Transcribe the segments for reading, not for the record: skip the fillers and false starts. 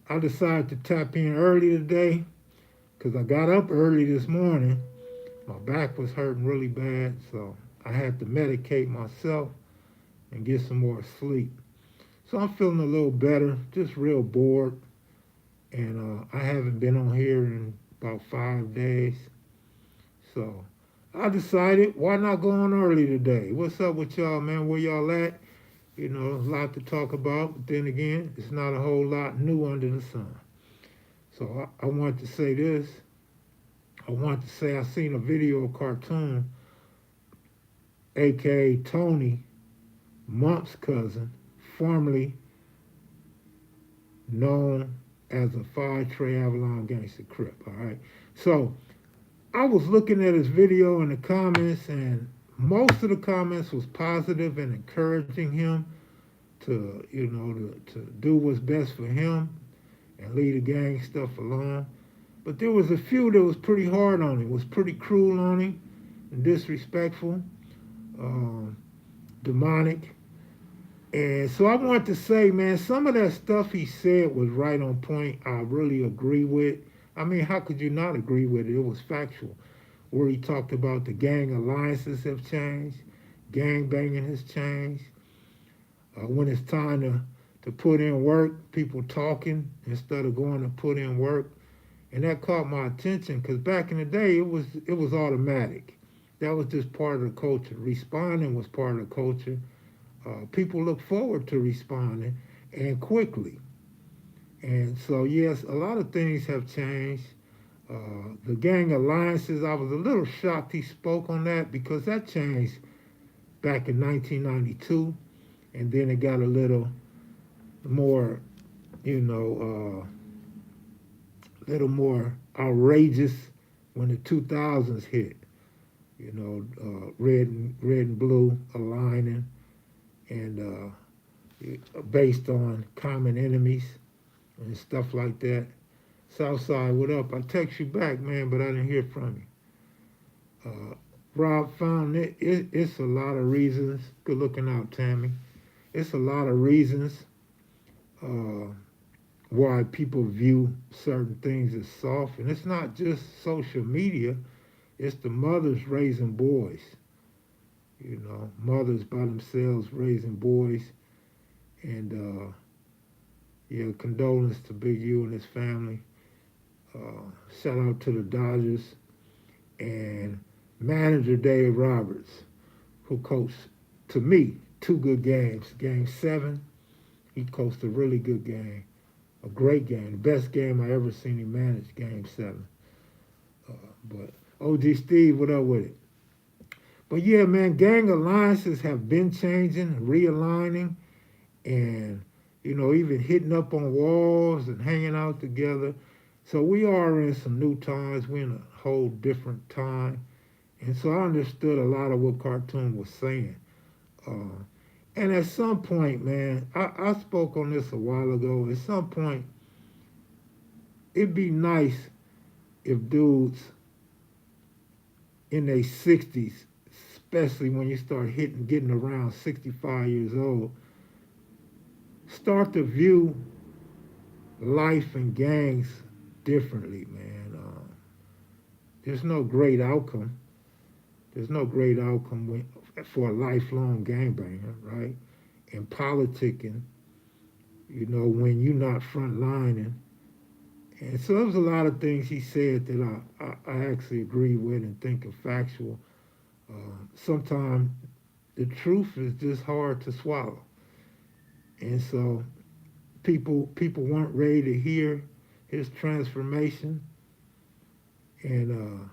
I decided to tap in early today because I got up early this morning. My back was hurting really bad, so I had to medicate myself and get some more sleep. So I'm feeling a little better, just real bored. And I haven't been on here in about 5 days. So I decided, why not go on early today? What's up with y'all, man? Where y'all at? You know, a lot to talk about, but then again, it's not a whole lot new under the sun. So I want to say this. I want to say I seen a video of cartoon, aka Tony, Momp's cousin, formerly known as a Five Trey Avalon gangster Crip. All right. So I was looking at his video in the comments, and most of the comments was positive and encouraging him to, to do what's best for him and leave the gang stuff alone. But there was a few that was pretty hard on him, was pretty cruel on him, and disrespectful, um, demonic. And so I want to say, man, some of that stuff he said was right on point. I really agree with. I mean, how could you not agree with it? It was factual. Where he talked about the gang alliances have changed, gang banging has changed. When it's time to put in work, people talking instead of going to put in work. And that caught my attention because back in the day, it was automatic. That was just part of the culture. Responding was part of the culture. People look forward to responding and quickly. And so, yes, a lot of things have changed. The gang alliances, I was a little shocked he spoke on that because that changed back in 1992. And then it got a little more, you know, little more outrageous when the 2000s hit. You know, red and blue aligning and based on common enemies and stuff like that. Southside, what up? I text you back, man, but I didn't hear from you. Rob found it's a lot of reasons. Good looking out, Tammy. It's a lot of reasons uh, why people view certain things as soft, and it's not just social media. It's the mothers raising boys. You know, mothers by themselves raising boys, and yeah, condolence to Big U and his family. Shout out to the Dodgers and manager Dave Roberts, who coached, to me, two good games. Game 7, he coached a really good game, a great game, the best game I ever seen him manage. Game 7. But OG Steve, what up with it? But yeah, man, gang alliances have been changing, realigning, and even hitting up on walls and hanging out together. So we are in some new times. We're in a whole different time. And so I understood a lot of what Cartoon was saying. Uh, and at some point, man, I spoke on this a while ago. At some point, it'd be nice if dudes in their 60s, especially when you start getting around 65 years old, start to view life and gangs differently, man. There's no great outcome. There's no great outcome for a lifelong gangbanger, right? And politicking, when you're not frontlining. And so there was a lot of things he said that I actually agree with and think are factual. Sometimes the truth is just hard to swallow. And so people weren't ready to hear his transformation. And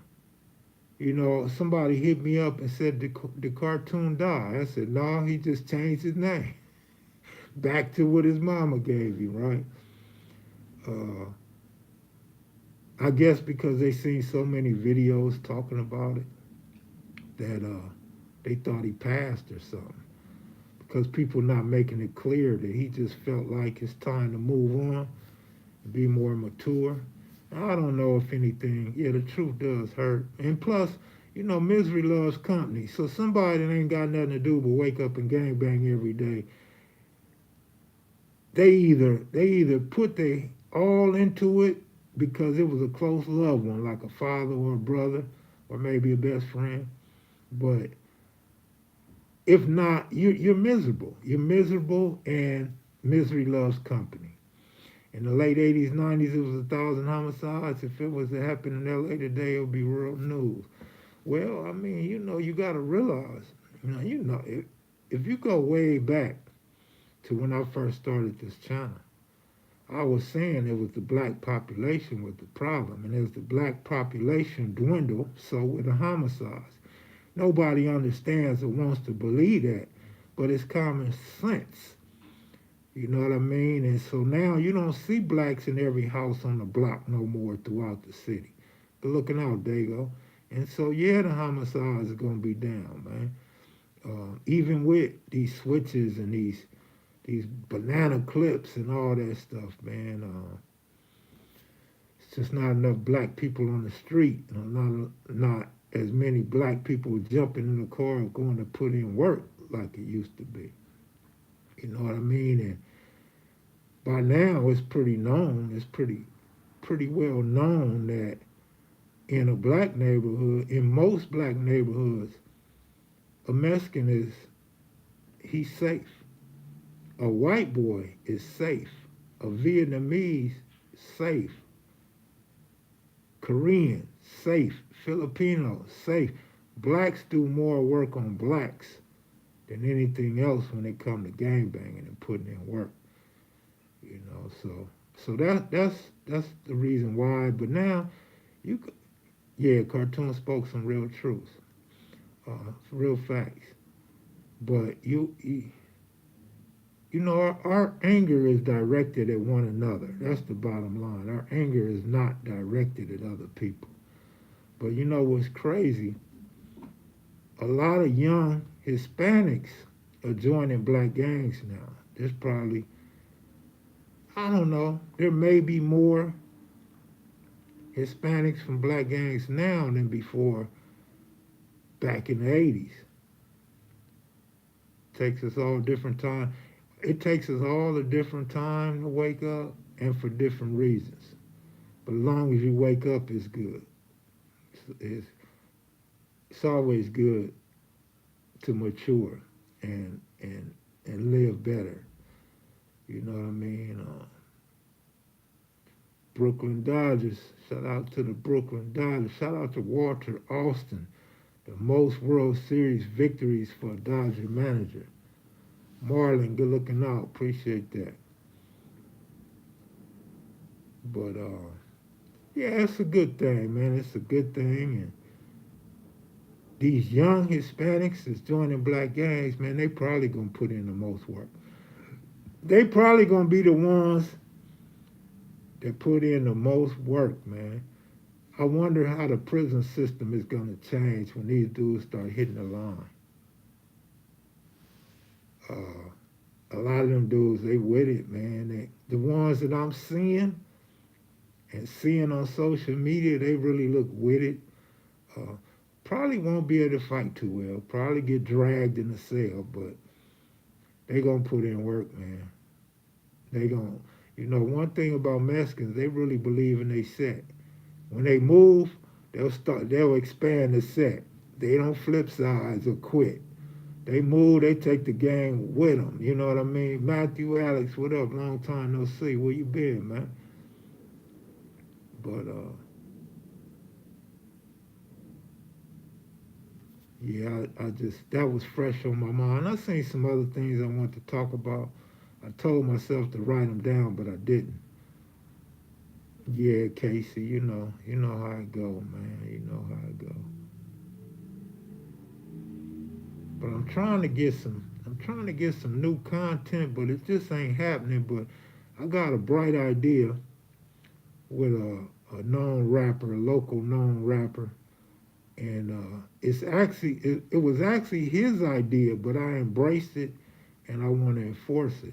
somebody hit me up and said the cartoon died. I said, no, he just changed his name back to what his mama gave him, right? Uh, I guess because they seen so many videos talking about it that they thought he passed or something. Because people not making it clear that he just felt like it's time to move on and be more mature. I don't know if anything. Yeah, the truth does hurt. And plus, misery loves company. So somebody that ain't got nothing to do but wake up and gangbang every day, they either put their all into it because it was a close loved one, like a father or a brother, or maybe a best friend. But if not, you're miserable. You're miserable, and misery loves company. In the late 80s, 90s, it was 1,000 homicides. If it was to happen in LA today, it would be world news. Well, I mean, you got to realize, if you go way back to when I first started this channel, I was saying it was the black population was the problem. And as the black population dwindled, so with the homicides. Nobody understands or wants to believe that, but it's common sense. You know what I mean? And so now you don't see blacks in every house on the block no more throughout the city. But looking out, Dago. And so, yeah, the homicides are going to be down, man. Even with these switches and these banana clips and all that stuff, man. It's just not enough black people on the street. Not as many black people jumping in the car and going to put in work like it used to be. You know what I mean? And by now it's pretty known, it's pretty well known that in a black neighborhood, in most black neighborhoods, a Mexican he's safe. A white boy is safe. A Vietnamese, safe. Korean, safe. Filipino, safe. Blacks do more work on blacks than anything else when it come to gangbanging and putting in work. So that's the reason why. But now you, yeah, Cartoon spoke some real truths, real facts. But our anger is directed at one another. That's the bottom line. Our anger is not directed at other people. But you know what's crazy? A lot of young Hispanics are joining black gangs now. There's probably, I don't know, there may be more Hispanics from black gangs now than before back in the 80s. Takes us all different time. It takes us all a different time to wake up and for different reasons. But as long as you wake up, it's good. It's, it's always good to mature and live better. You know what I mean? Brooklyn Dodgers. Shout out to the Brooklyn Dodgers. Shout out to Walter Austin, the most World Series victories for a Dodger manager. Marlon, good looking out. Appreciate that. But yeah, it's a good thing, man. It's a good thing. And these young Hispanics that's joining black gangs, man, they probably gonna put in the most work. They probably gonna be the ones that put in the most work, man. I wonder how the prison system is gonna change when these dudes start hitting the line. A lot of them dudes, they with it, man. The ones that I'm seeing and seeing on social media, they really look with it. Uh, Probably won't be able to fight too well. Probably get dragged in the cell, but they gonna put in work, man. They gonna, one thing about Mexicans, they really believe in their set. When they move, they'll expand the set. They don't flip sides or quit. They move, they take the game with them. You know what I mean? Matthew, Alex, what up? Long time no see. Where you been, man? But yeah, I just, that was fresh on my mind. I seen some other things I want to talk about. I told myself to write them down, but I didn't. Yeah, Casey, you know how it go, man. You know how it go. But I'm trying to get some new content, but it just ain't happening. But I got a bright idea with a known rapper, a local known rapper, and it was actually his idea, but I embraced it and I want to enforce it.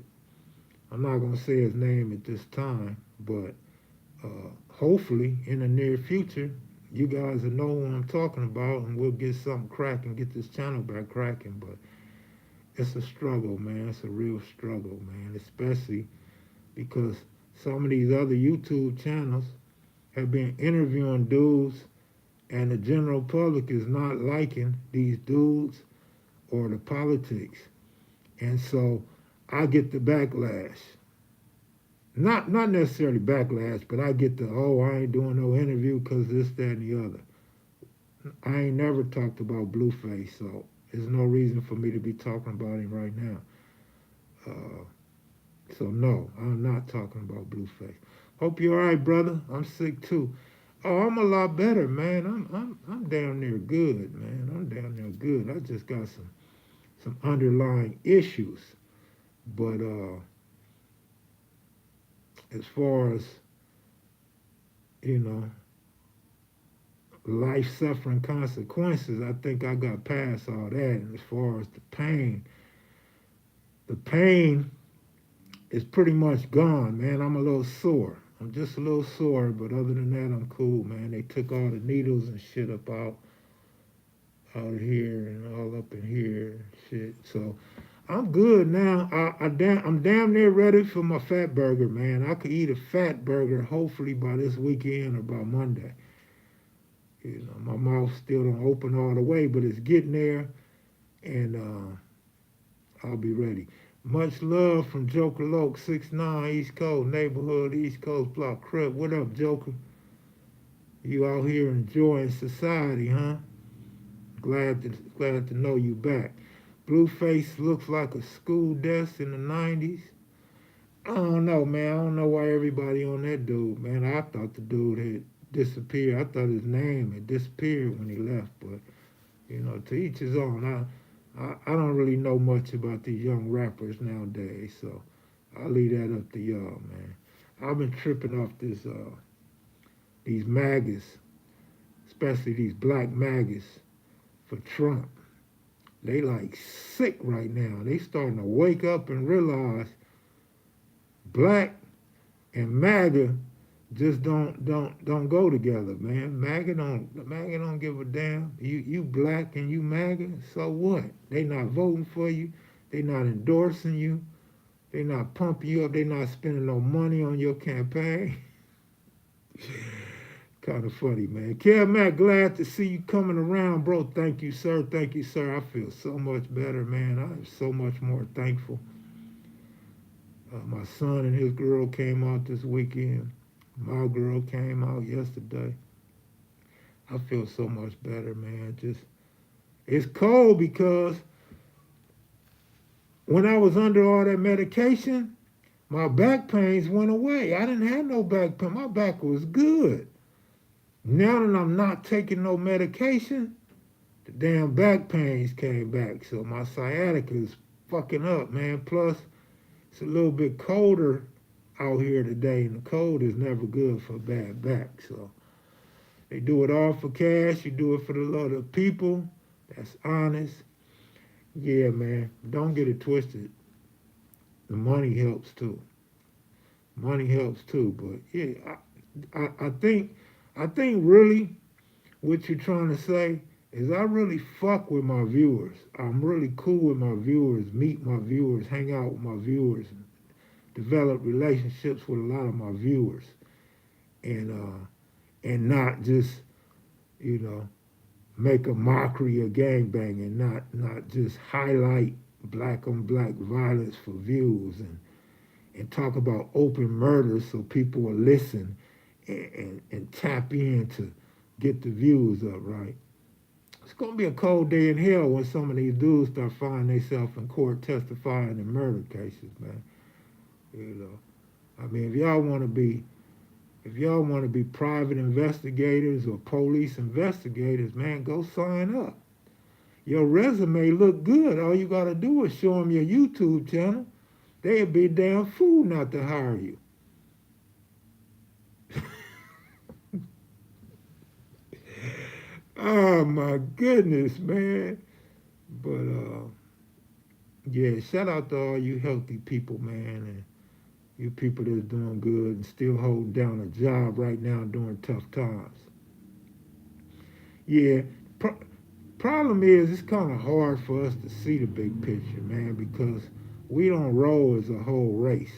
I'm not gonna say his name at this time, but hopefully in the near future, you guys will know what I'm talking about, and we'll get something cracking, get this channel back cracking. But it's a struggle, man. It's a real struggle, man, especially because some of these other YouTube channels have been interviewing dudes, and the general public is not liking these dudes or the politics. And so I get the backlash. Not necessarily backlash, but I get the, oh, I ain't doing no interview because this, that, and the other. I ain't never talked about Blueface, so there's no reason for me to be talking about him right now. So no, I'm not talking about Blueface. Hope you're all right, brother. I'm sick too. Oh, I'm a lot better, man. I'm down there good, man. I'm down there good. I just got some underlying issues, but as far as you know, life suffering consequences, I think I got past all that. And as far as the pain is pretty much gone, man. I'm a little sore. I'm just a little sore, but other than that, I'm cool, man. They took all the needles and shit up out of here and all up in here and shit. So I'm good now. I'm damn near ready for my fat burger, man. I could eat a fat burger hopefully by this weekend or by Monday. You know, my mouth still don't open all the way, but it's getting there, and I'll be ready. Much love from Joker Loke, 6'9", East Coast, neighborhood, East Coast block, Crip. What up, Joker? You out here enjoying society, huh? Glad to know you back. Blueface looks like a school desk in the 90s. I don't know, man. I don't know why everybody on that dude, man. I thought the dude had disappeared. I thought his name had disappeared when he left, but, you know, to each his own. I don't really know much about these young rappers nowadays, so I'll leave that up to y'all, man. I've been tripping off these MAGAs, especially these black MAGAs for Trump. They like sick right now. They starting to wake up and realize black and MAGA just don't go together, man. MAGA don't give a damn. You black and you MAGA, so what? They not voting for you. They not endorsing you. They not pumping you up. They not spending no money on your campaign. Kind of funny, man. Kev Mac, glad to see you coming around, bro. Thank you, sir. Thank you, sir. I feel so much better, man. I am so much more thankful. My son and his girl came out this weekend. My girl came out yesterday. I feel so much better, man. It's cold because when I was under all that medication, my back pains went away. I didn't have no back pain. My back was good. Now that I'm not taking no medication, the damn back pains came back. So my sciatica is fucking up, man. Plus, it's a little bit colder out here today, and the cold is never good for a bad back. So they do it all for cash. You do it for the love of people. That's honest. Yeah, man. Don't get it twisted. The money helps too. Money helps too. But yeah, I think really what you're trying to say is I really fuck with my viewers. I'm really cool with my viewers, meet my viewers, hang out with my viewers, and develop relationships with a lot of my viewers, and not just, you know, make a mockery of gangbanging, not just highlight black on black violence for views, and talk about open murder so people will listen and tap in to get the views up, right? It's gonna be a cold day in hell when some of these dudes start finding themselves in court testifying in murder cases, man. You know, I mean, if y'all want to be private investigators or police investigators, man, go sign up. Your resume look good. All you gotta do is show them your YouTube channel. They'd be a damn fool not to hire you. Oh my goodness, man. But yeah, shout out to all you healthy people, man, and you people that's doing good and still holding down a job right now during tough times. Yeah, problem is it's kind of hard for us to see the big picture, man, because we don't roll as a whole race.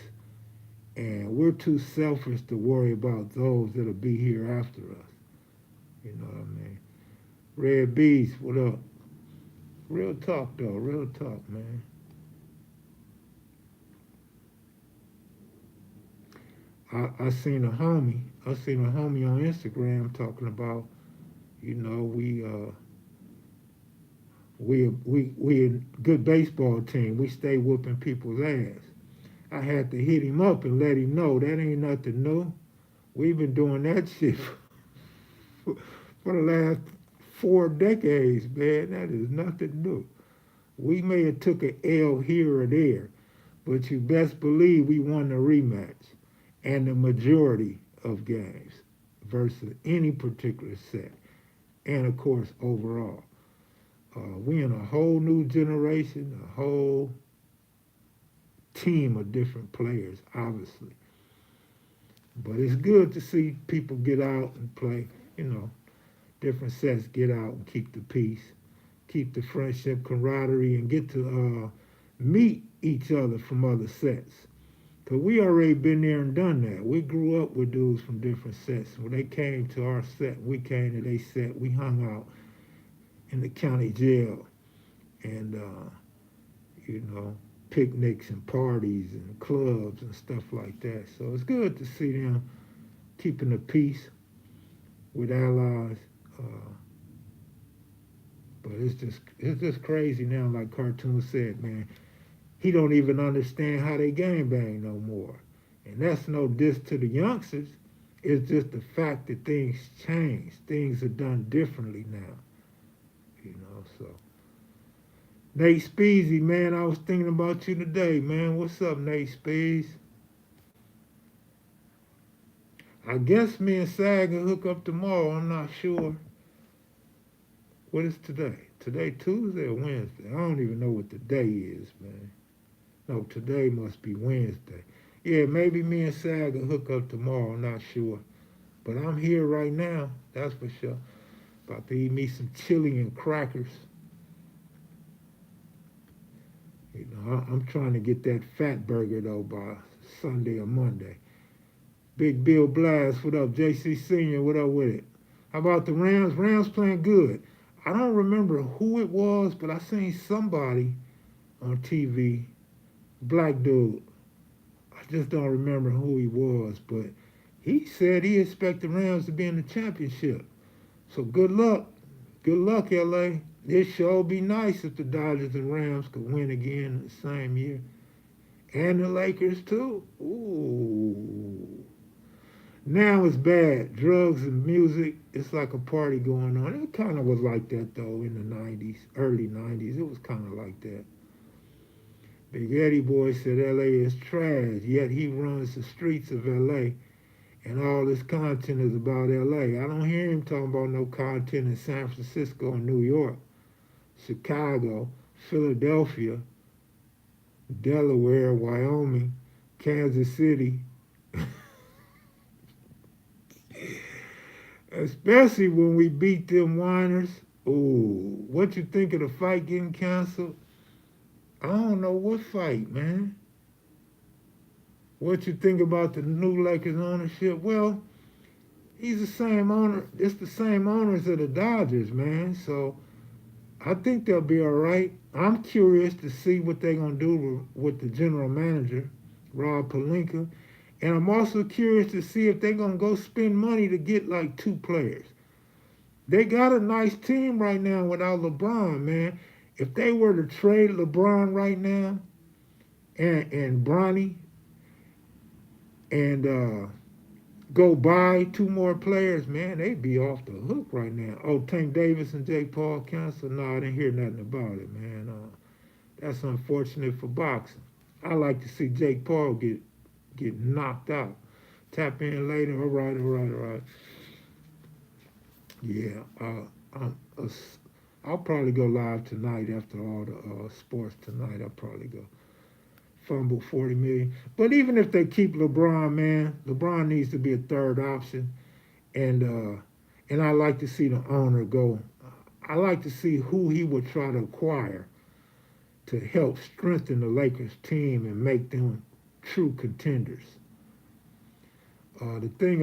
And we're too selfish to worry about those that'll be here after us. You know what I mean? Red Beast, what up? Real talk though, real talk, man. I seen a homie on Instagram talking about, you know, we a good baseball team. We stay whooping people's ass. I had to hit him up and let him know that ain't nothing new. We've been doing that shit for, for the last 4 decades, man. That is nothing new. We may have took a L here or there, but you best believe we won the rematch and the majority of games versus any particular set. And of course, overall, we in a whole new generation, a whole team of different players, obviously. But it's good to see people get out and play, you know, different sets, get out and keep the peace, keep the friendship, camaraderie, and get to meet each other from other sets. Because we already been there and done that. We grew up with dudes from different sets. When they came to our set, we came to their set, we hung out in the county jail and, you know, picnics and parties and clubs and stuff like that. So it's good to see them keeping the peace with allies. Uh, but it's just crazy now, like Cartoon said, man. He don't even understand how they game bang no more. And that's no diss to the youngsters. It's just the fact that things change. Things are done differently now. You know, so Nate Speezy, man, I was thinking about you today, man. What's up, Nate Speeds? I guess me and Sag will hook up tomorrow. I'm not sure. What is today? Today Tuesday or Wednesday? I don't even know what the day is, man. No, today must be Wednesday. Yeah, maybe me and Sag will hook up tomorrow. I'm not sure. But I'm here right now. That's for sure. About to eat me some chili and crackers. You know, I'm trying to get that fat burger though by Sunday or Monday. Big Bill Blast, what up? JC Senior, what up with it? How about the Rams? Rams playing good. I don't remember who it was, but I seen somebody on TV, black dude. I just don't remember who he was, but he said he expect the Rams to be in the championship. So good luck. Good luck, LA. It sure be nice if the Dodgers and Rams could win again the same year. And the Lakers too. Ooh. Now it's bad. Drugs and music, it's like a party going on. It kind of was like that though in the 90s, early 90s. It was kind of like that. Big Eddie Boy said LA is trash, yet he runs the streets of LA and all this content is about LA. I don't hear him talking about no content in San Francisco and New York, Chicago, Philadelphia, Delaware, Wyoming, Kansas City. Especially when we beat them whiners. Ooh, what you think of the fight getting canceled? I don't know what fight, man. What you think about the new Lakers ownership? Well, he's the same owner. It's the same owners of the Dodgers, man. So I think they'll be all right. I'm curious to see what they're gonna do with the general manager, Rob Pelinka, and I'm also curious to see if they're gonna go spend money to get like 2 players. They got a nice team right now without LeBron, man. If they were to trade LeBron right now and Bronny and go buy 2 more players, man, they'd be off the hook right now. Oh, Tank Davis and Jake Paul canceled? No, I didn't hear nothing about it, man. That's unfortunate for boxing. I like to see Jake Paul get knocked out. Tap in later. All right, all right, all right. Yeah, I'll probably go live tonight after all the sports tonight. I'll probably go fumble 40 million. But even if they keep LeBron, man, LeBron needs to be a third option, and I like to see the owner go. I like to see who he would try to acquire to help strengthen the Lakers team and make them true contenders. The thing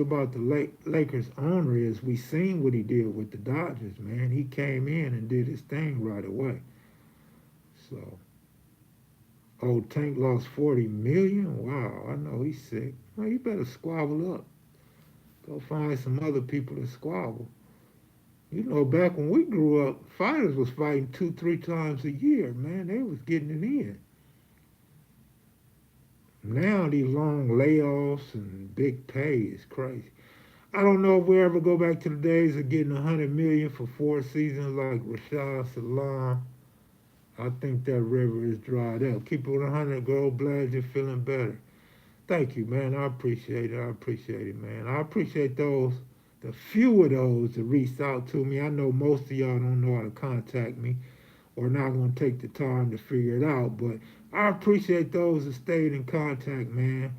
about the Lakers owner is we seen what he did with the Dodgers, man. He came in and did his thing right away. So, oh, Tank lost 40 million. Wow, I know he's sick. Well, you better squabble up. Go find some other people to squabble. You know, back when we grew up, fighters was fighting 2, 3 times a year. Man, they was getting it in. Now these long layoffs and big pay is crazy. I don't know if we ever go back to the days of getting 100 million for 4 seasons like Rashad Salam. I think that river is dried up. Keep it 100, girl. Glad you're feeling better. Thank you, man. I appreciate it. I appreciate it, man. I appreciate the few of those that reached out to me. I know most of y'all don't know how to contact me or not going to take the time to figure it out, but I appreciate those that stayed in contact, man.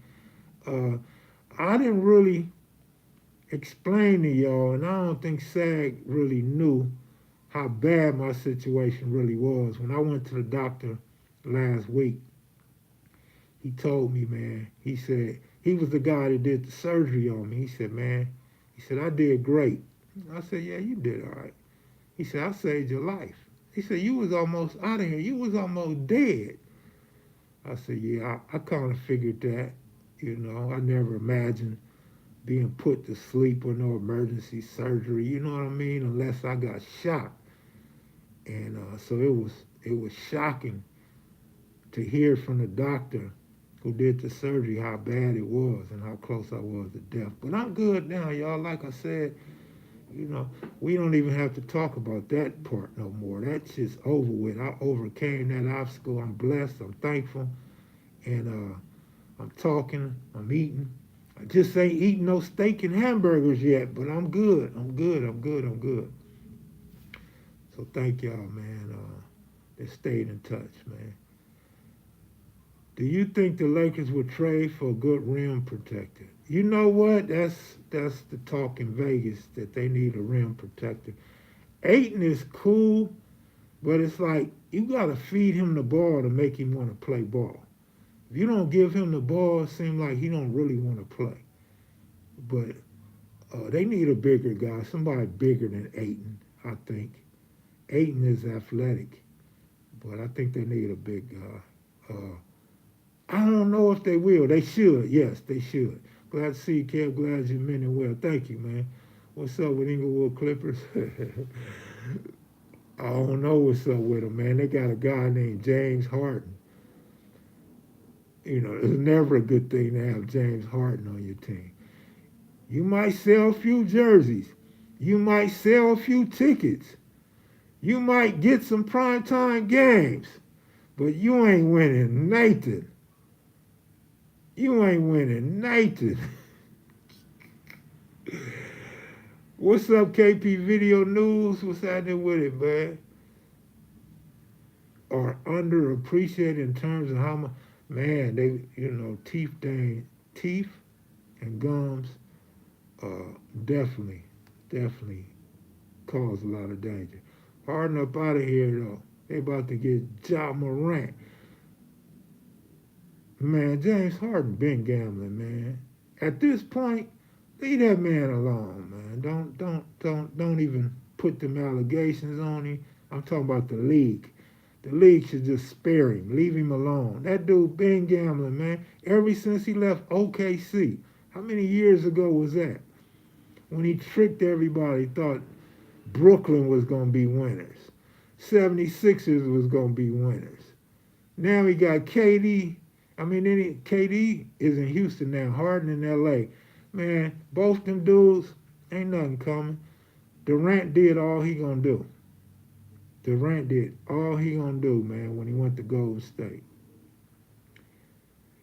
Uh, I didn't really explain to y'all, and I don't think SAG really knew how bad my situation really was. When I went to the doctor last week, he told me, man, he said, he was the guy that did the surgery on me. He said, man, he said, I did great. I said, yeah, you did all right. He said, I saved your life. He said, you was almost out of here. You was almost dead. I said, yeah, I kind of figured that. You know, I never imagined being put to sleep or no emergency surgery. You know what I mean? Unless I got shot. And so it was shocking to hear from the doctor who did the surgery how bad it was and how close I was to death. But I'm good now, y'all. Like I said, you know, we don't even have to talk about that part no more. That's just over with. I overcame that obstacle. I'm blessed. I'm thankful. And I'm talking. I'm eating. I just ain't eating no steak and hamburgers yet, but I'm good. I'm good. I'm good. I'm good. So thank y'all, man. That stayed in touch, man. Do you think the Lakers would trade for a good rim protector? You know what? That's the talk in Vegas that they need a rim protector. Aiton is cool, but it's like you gotta feed him the ball to make him want to play ball. If you don't give him the ball, it seems like he don't really want to play. But they need a bigger guy, somebody bigger than Aiton, I think. Aiton is athletic, but I think they need a big guy. I don't know if they will. They should. Yes, they should. Glad to see you, Kev. Glad you're meaning well. Thank you, man. What's up with Inglewood Clippers? I don't know what's up with them, man. They got a guy named James Harden. You know, it's never a good thing to have James Harden on your team. You might sell a few jerseys. You might sell a few tickets. You might get some primetime games. But you ain't winning Nathan. You ain't winning Nathan. What's up, KP Video News? What's happening with it, man? Are underappreciated in terms of how much, man, they, teeth and gums definitely, definitely cause a lot of danger. Harden up out of here, though. They about to get Ja Morant. Man, James Harden been gambling, man. At this point, leave that man alone, man. Don't even put them allegations on him. I'm talking about the league. The league should just spare him, leave him alone. That dude been gambling, man, ever since he left OKC. How many years ago was that? When he tricked everybody, thought Brooklyn was going to be winners. 76ers was going to be winners. Now he got KD. KD is in Houston now, Harden in LA. Man, both them dudes, ain't nothing coming. Durant did all he gonna do. Durant did all he gonna do, man, when he went to Golden State.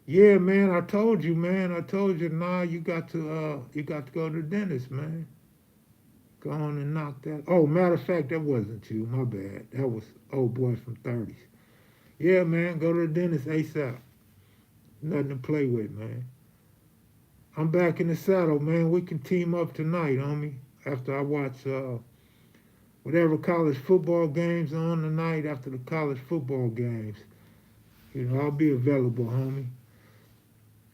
Yeah, man, I told you, man. I told you, nah, you got to go to the dentist, man. Go on and knock that. Oh, matter of fact, that wasn't you. My bad. That was old boy from 30s. Yeah, man, go to the dentist ASAP. Nothing to play with, man. I'm back in the saddle, man. We can team up tonight, homie. After I watch whatever college football games on tonight, after the college football games, I'll be available, homie.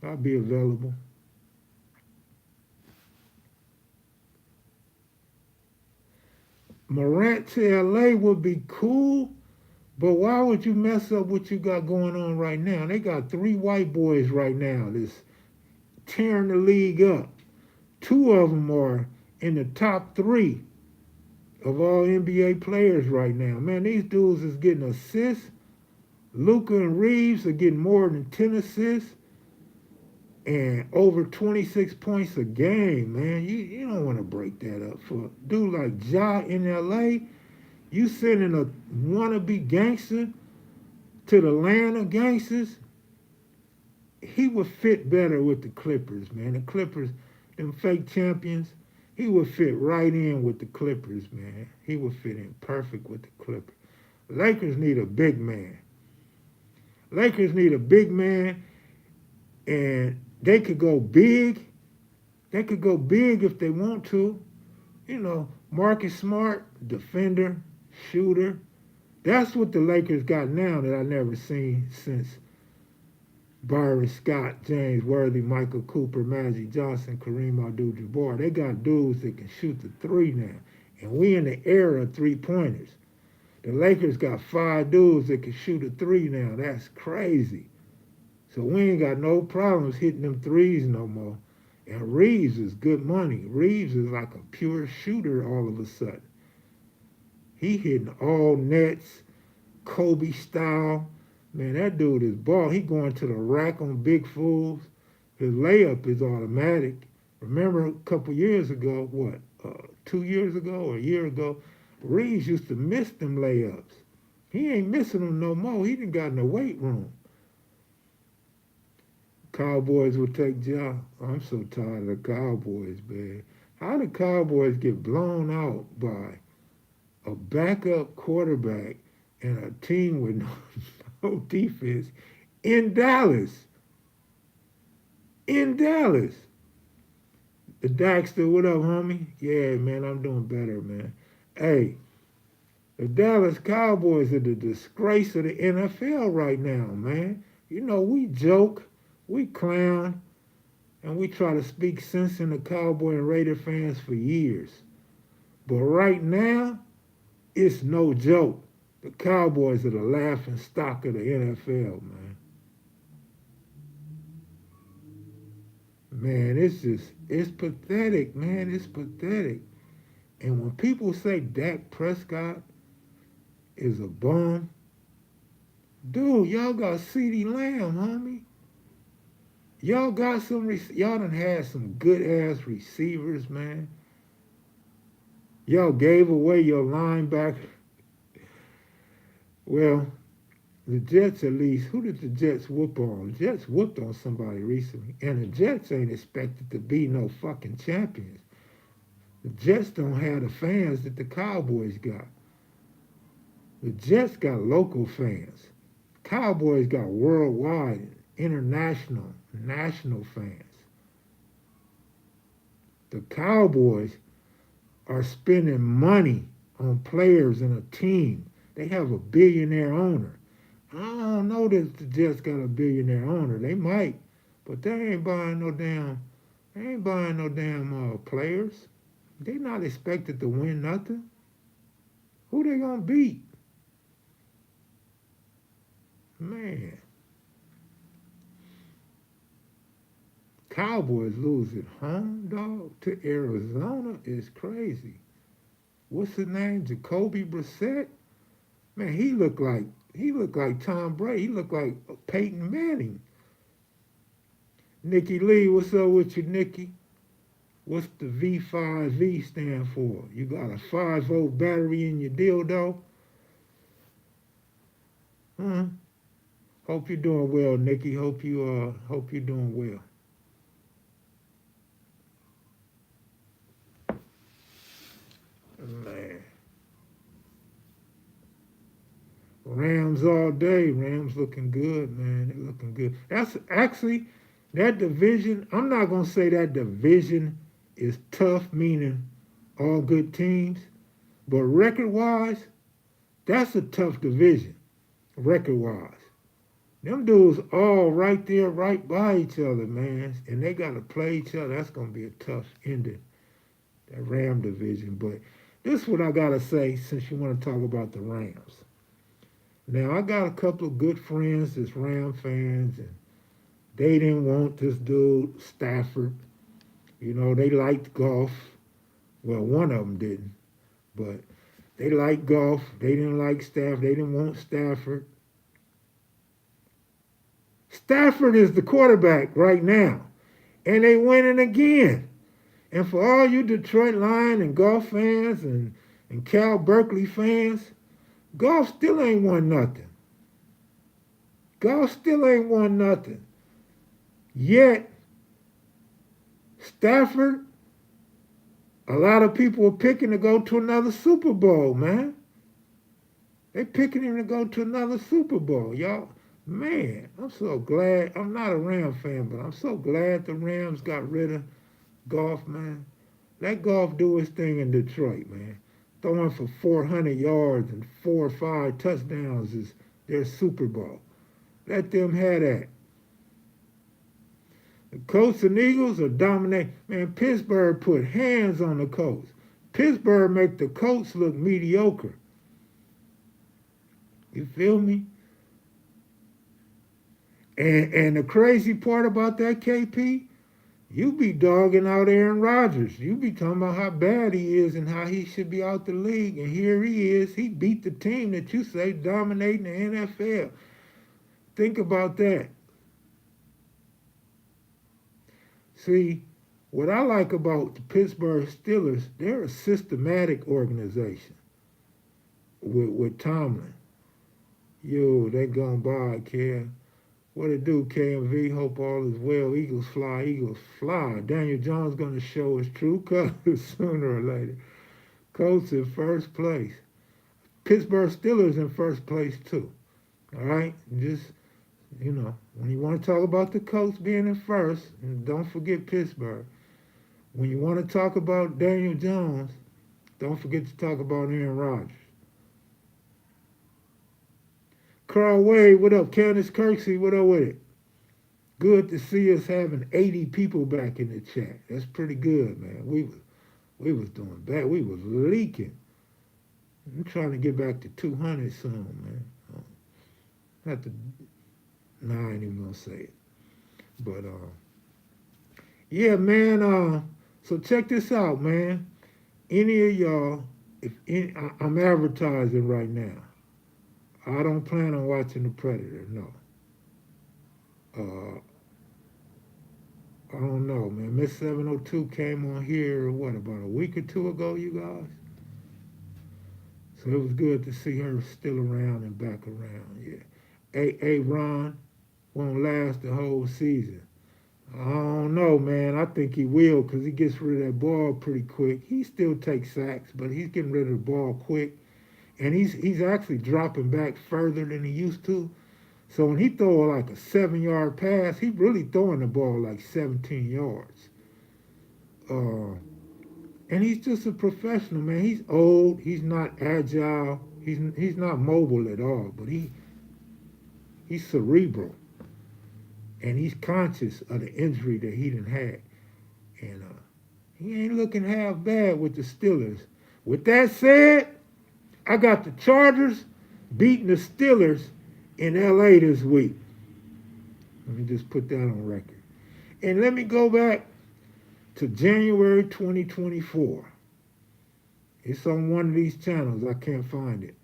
I'll be available. Morant to LA would be cool, but why would you mess up what you got going on right now? They got three white boys right now that's tearing the league up. Two of them are in the top three of all NBA players right now. Man, these dudes is getting assists. Luka and Reeves are getting more than 10 assists and over 26 points a game, man. You don't want to break that up for a dude like Ja in LA. You sending a wannabe gangster to the land of gangsters. He would fit better with the Clippers, man. The Clippers, them fake champions, he would fit right in with the Clippers, man. He would fit in perfect with the Clippers. Lakers need a big man. Lakers need a big man, and they could go big. They could go big if they want to. You know, Marcus Smart, defender, shooter. That's what the Lakers got now that I never seen since Byron Scott, James Worthy, Michael Cooper, Magic Johnson, Kareem Abdul-Jabbar. They got dudes that can shoot the three now. And we in the era of three-pointers. The Lakers got 5 dudes that can shoot a three now. That's crazy. So we ain't got no problems hitting them threes no more. And Reeves is good money. Reeves is like a pure shooter all of a sudden. He hitting all nets, Kobe style. Man, that dude is ball. He going to the rack on big fools. His layup is automatic. Remember a couple years ago, 2 years ago or a year ago, Reeves used to miss them layups. He ain't missing them no more. He done got in the weight room. Cowboys will take Ja. I'm so tired of the Cowboys, man. How the Cowboys get blown out by a backup quarterback and a team with no defense in Dallas? In Dallas. The Daxter, what up, homie? Yeah, man, I'm doing better, man. Hey, the Dallas Cowboys are the disgrace of the NFL right now, man. You know, we joke, we clown, and we try to speak sense into Cowboy and Raider fans for years. But right now, it's no joke. The Cowboys are the laughing stock of the NFL, man. Man, it's pathetic, man. It's pathetic. And when people say Dak Prescott is a bum, dude, y'all got CeeDee Lamb, homie. Y'all got y'all done had some good ass receivers, man. Y'all gave away your linebacker. Well, the Jets at least, who did the Jets whoop on? The Jets whooped on somebody recently. And the Jets ain't expected to be no fucking champions. The Jets don't have the fans that the Cowboys got. The Jets got local fans. Cowboys got worldwide, international, national fans. The Cowboys are spending money on players and a team. They have a billionaire owner. I don't know that the Jets got a billionaire owner. They might, but they ain't buying no damn. They ain't buying no damn players. They not expected to win nothing. Who they gonna beat? Man. Cowboys lose at home, dog, to Arizona is crazy. What's his name? Jacoby Brissett? Man, he looked like Tom Brady. He looked like Peyton Manning. Nikki Lee, what's up with you, Nikki? What's the V5V stand for? You got a 5-volt battery in your dildo? Huh? Hope you're doing well, Nikki. Hope you're doing well. Man. Rams all day. Rams looking good, man. They're looking good. That's actually that division. I'm not gonna say that division is tough, meaning all good teams, but record-wise, that's a tough division. Record-wise, them dudes all right there, right by each other, man, and they gotta play each other. That's gonna be a tough ending. That Ram division, but This is what I gotta say since you want to talk about the Rams. Now I got a couple of good friends that's Ram fans, and they didn't want this dude Stafford. You know, they liked golf. Well, one of them didn't, but they liked golf. They didn't like Stafford. They didn't want Stafford. Stafford is the quarterback right now, and they winning again. And for all you Detroit Lion and golf fans and Cal Berkeley fans, golf still ain't won nothing. Golf still ain't won nothing. Yet, Stafford, a lot of people are picking to go to another Super Bowl, man. They picking him to go to another Super Bowl, y'all. Man, I'm so glad. I'm not a Ram fan, but I'm so glad the Rams got rid of golf, man. Let golf do his thing in Detroit, man. Throwing for 400 yards and 4 or 5 touchdowns is their Super Bowl. Let them have that. The Colts and Eagles are dominating. Man, Pittsburgh put hands on the Colts. Pittsburgh make the Colts look mediocre. You feel me? And the crazy part about that, KP, you be dogging out Aaron Rodgers. You be talking about how bad he is and how he should be out the league. And here he is. He beat the team that you say dominating the NFL. Think about that. See, what I like about the Pittsburgh Steelers, they're a systematic organization with Tomlin. Yo, they gone by, Kev. What it do, KMV? Hope all is well. Eagles fly. Daniel Jones going to show his true colors sooner or later. Colts in first place. Pittsburgh Steelers in first place, too. All right? Just, you know, when you want to talk about the Colts being in first, and don't forget Pittsburgh. When you want to talk about Daniel Jones, don't forget to talk about Aaron Rodgers. Carl Wade, what up? Candace Kirksey, what up with it? Good to see us having 80 people back in the chat. That's pretty good, man. We was doing bad. We was leaking. I'm trying to get back to 200 soon, man. Have to. Nah, I ain't even gonna say it. But yeah, man. So check this out, man. Any of y'all, I'm advertising right now. I don't plan on watching The Predator, no. I don't know, man. Miss 702 came on here, what, about a week or two ago, you guys? So it was good to see her still around and back around, yeah. Hey, Ron won't last the whole season. I don't know, man. I think he will because he gets rid of that ball pretty quick. He still takes sacks, but he's getting rid of the ball quick. And he's actually dropping back further than he used to. So when he throw like a 7-yard pass, he's really throwing the ball like 17 yards. And he's just a professional, man. He's old. He's not agile. He's not mobile at all. But he's cerebral. And he's conscious of the injury that he done had. And he ain't looking half bad with the Steelers. With that said, I got the Chargers beating the Steelers in L.A. this week. Let me just put that on record. And let me go back to January 2024. It's on one of these channels. I can't find it.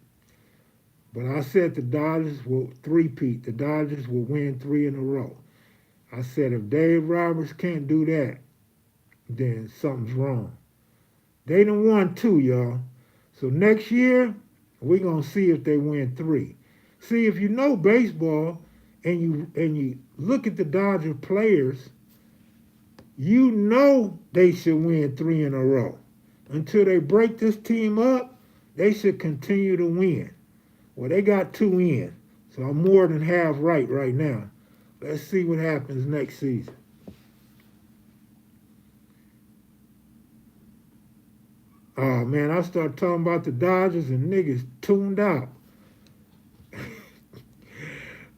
But I said the Dodgers will three-peat. The Dodgers will win 3 in a row. I said if Dave Roberts can't do that, then something's wrong. They done won 2, y'all. So next year, we're going to see if they win 3. See, if you know baseball and you look at the Dodger players, you know they should win 3 in a row. Until they break this team up, they should continue to win. Well, they got 2 in, so I'm more than half right now. Let's see what happens next season. Oh, man, I start talking about the Dodgers and niggas tuned out.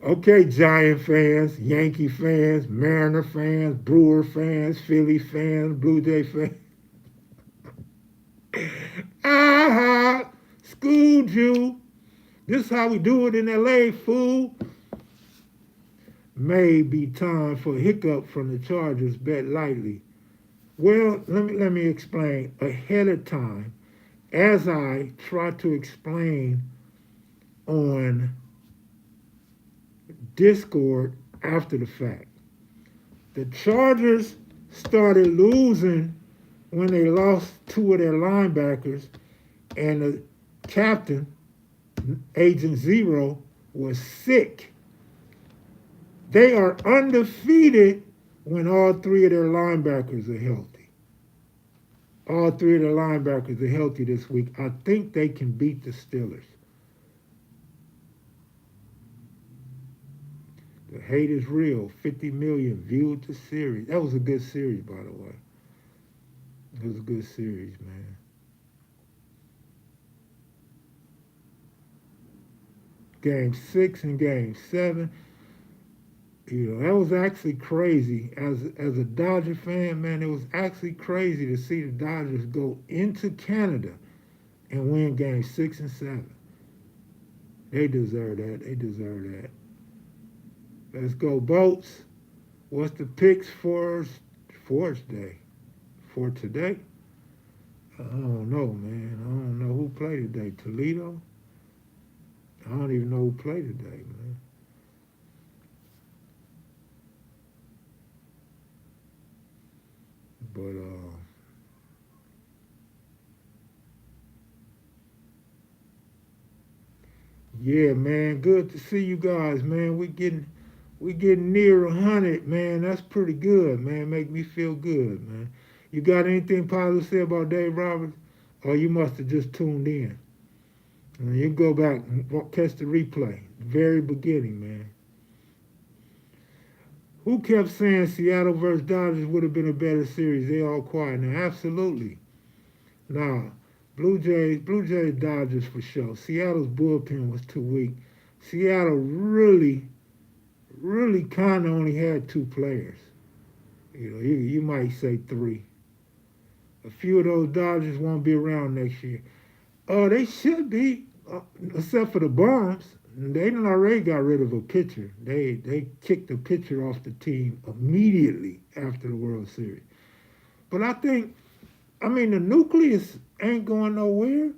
Okay, Giant fans, Yankee fans, Mariner fans, Brewer fans, Philly fans, Blue Jay fans. Ah, schooled you. This is how we do it in LA, fool. May be time for a hiccup from the Chargers, bet lightly. Well, let me explain ahead of time as I try to explain on Discord after the fact. The Chargers started losing when they lost two of their linebackers, and the captain, Agent Zero, was sick. They are undefeated when all three of their linebackers are healthy. All three of their linebackers are healthy this week. I think they can beat the Steelers. The hate is real. 50 million viewed the series. That was a good series, by the way. It was a good series, man. Game 6 and Game 7. That was actually crazy. As a Dodger fan, man, it was actually crazy to see the Dodgers go into Canada and win Game 6 and 7. They deserve that. They deserve that. Let's go, Boats. What's the picks for Day? For today? I don't know, man. I don't know who played today. Toledo? I don't even know who played today, man. But yeah, man, good to see you guys, man. We getting near 100, man. That's pretty good, man. Make me feel good, man. You got anything positive to say about Dave Roberts? Or you must have just tuned in. And you go back and catch the replay, very beginning, man. Who kept saying Seattle versus Dodgers would have been a better series? They all quiet now. Absolutely. Nah, Blue Jays, Dodgers for sure. Seattle's bullpen was too weak. Seattle really kind of only had two players. You might say three. A few of those Dodgers won't be around next year. Oh, they should be, except for the Bombs. They done already got rid of a pitcher. They kicked the pitcher off the team immediately after the World Series. But I mean, the nucleus ain't going nowhere.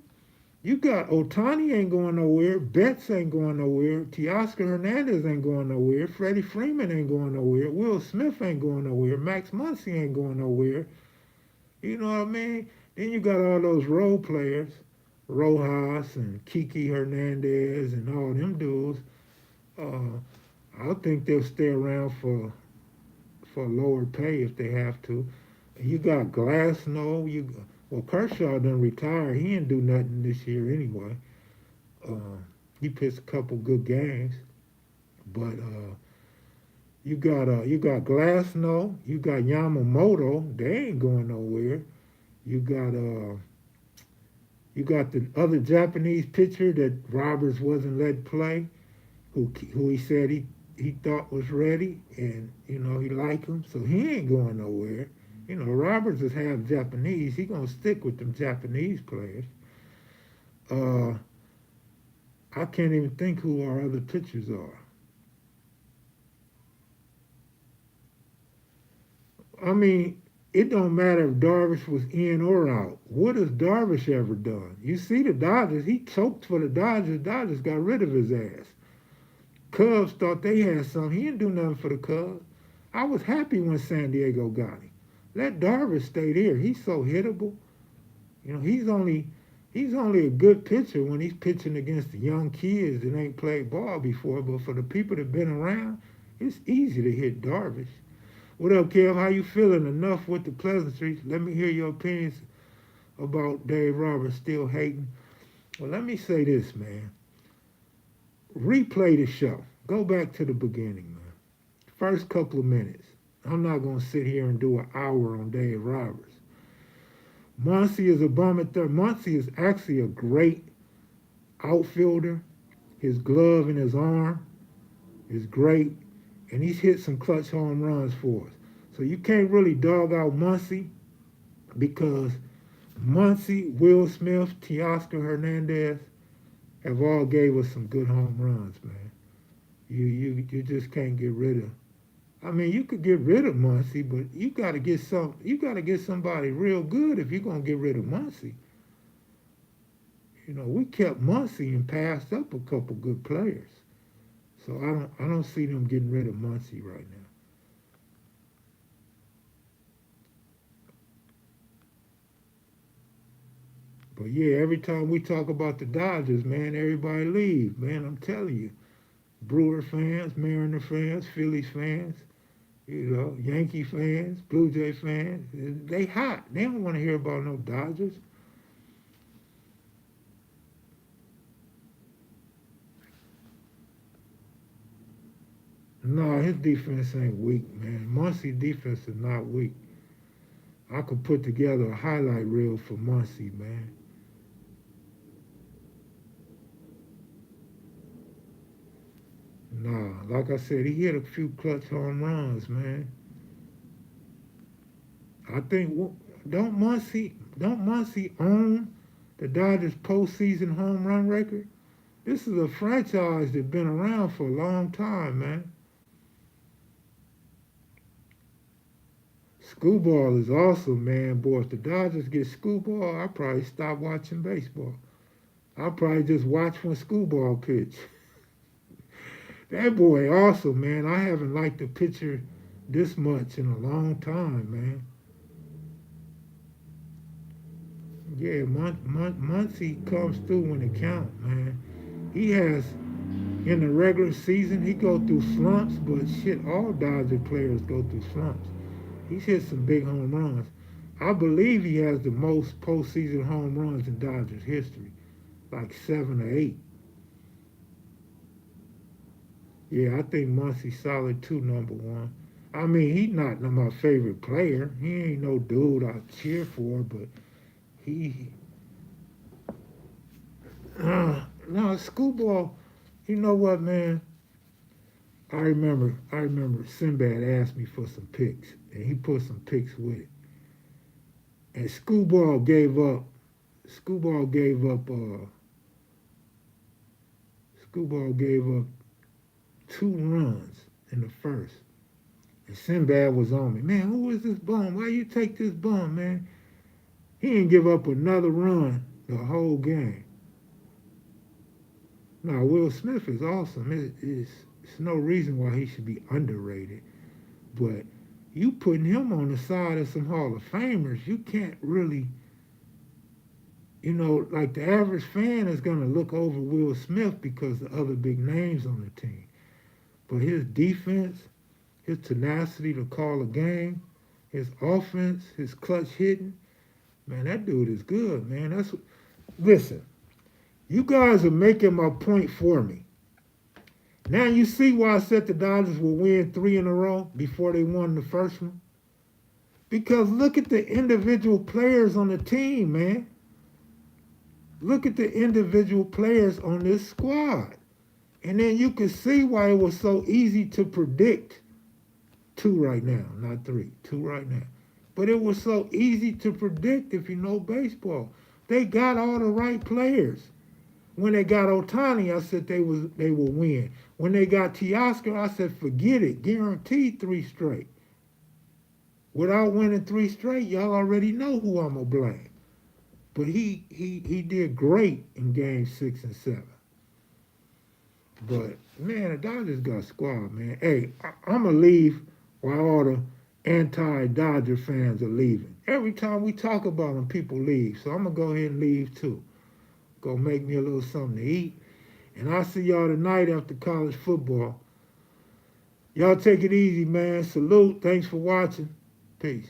You got Otani ain't going nowhere. Betts ain't going nowhere. Teoscar Hernandez ain't going nowhere. Freddie Freeman ain't going nowhere. Will Smith ain't going nowhere. Max Muncy ain't going nowhere. You know what I mean? Then you got all those role players, Rojas and Kiki Hernandez and all them dudes. Uh, I think they'll stay around for lower pay if they have to. You got Glasnow. Well, Kershaw done retired. He didn't do nothing this year anyway. He pitched a couple good games, but you got Glasnow. You got Yamamoto. They ain't going nowhere. You got the other Japanese pitcher that Roberts wasn't let play, who he said he thought was ready, and he liked him, so he ain't going nowhere. Roberts is half Japanese. He gonna stick with them Japanese players. Uh, I can't even think who our other pitchers are. I mean, it don't matter if Darvish was in or out. What has Darvish ever done? You see the Dodgers. He choked for the Dodgers. Dodgers got rid of his ass. Cubs thought they had something. He didn't do nothing for the Cubs. I was happy when San Diego got him. Let Darvish stay there. He's so hittable. He's only a good pitcher when he's pitching against the young kids that ain't played ball before. But for the people that been around, it's easy to hit Darvish. What up, Kev? How you feeling? Enough with the pleasantries. Let me hear your opinions about Dave Roberts still hating. Well, let me say this, man. Replay the show. Go back to the beginning, man. First couple of minutes. I'm not going to sit here and do an hour on Dave Roberts. Muncy is a bum at third. Muncy is actually a great outfielder. His glove and his arm is great. And he's hit some clutch home runs for us. So you can't really dog out Muncy because Muncy, Will Smith, Teoscar Hernandez have all gave us some good home runs, man. You just can't get rid of. I mean, you could get rid of Muncy, but you got to get some. You got to get somebody real good if you're gonna get rid of Muncy. You know, we kept Muncy and passed up a couple good players. So I don't see them getting rid of Muncy right now. But yeah, every time we talk about the Dodgers, man, everybody leave. Man, I'm telling you. Brewer fans, Mariner fans, Phillies fans, you know, Yankee fans, Blue Jay fans, they hot. They don't want to hear about no Dodgers. No, his defense ain't weak, man. Muncy defense is not weak. I could put together a highlight reel for Muncy, man. Nah, like I said, he hit a few clutch home runs, man. I think don't Muncy own the Dodgers postseason home run record? This is a franchise that's been around for a long time, man. Screwball is awesome, man. Boy, if the Dodgers get Screwball, I'll probably stop watching baseball. I'll probably just watch when Screwball pitch. That boy awesome, man. I haven't liked a pitcher this much in a long time, man. Yeah, Muncy comes through when it counts, man. He has in the regular season he go through slumps, but shit, all Dodger players go through slumps. He's hit some big home runs. I believe he has the most postseason home runs in Dodgers history, like 7 or 8. Yeah, I think Muncy's solid too, number one. I mean, he's not my favorite player. He ain't no dude I cheer for, but he no, Screwball, you know what, man? I remember Sinbad asked me for some picks, and he put some picks with it. And Screwball gave up, Screwball gave up 2 runs in the first. And Sinbad was on me. Man, who is this bum? Why you take this bum, man? He didn't give up another run the whole game. Now, Will Smith is awesome. It's no reason why he should be underrated. But you putting him on the side of some Hall of Famers, you can't really, like the average fan is going to look over Will Smith because of the other big names on the team. But his defense, his tenacity to call a game, his offense, his clutch hitting, man, that dude is good, man. Listen, you guys are making my point for me. Now you see why I said the Dodgers will win 3 in a row before they won the first one? Because look at the individual players on the team, man. Look at the individual players on this squad. And then you can see why it was so easy to predict 2 right now, not 3, 2 right now. But it was so easy to predict if you know baseball. They got all the right players. When they got Otani, I said they will win. When they got Teoscar, I said forget it, guaranteed 3 straight. Without winning 3 straight, y'all already know who I'm gonna blame. But he did great in game 6 and 7. But man, the Dodgers got squad, man. Hey, I'm gonna leave while all the anti-Dodger fans are leaving. Every time we talk about them, people leave. So I'm gonna go ahead and leave too. Go make me a little something to eat. And I'll see y'all tonight after college football. Y'all take it easy, man. Salute. Thanks for watching. Peace.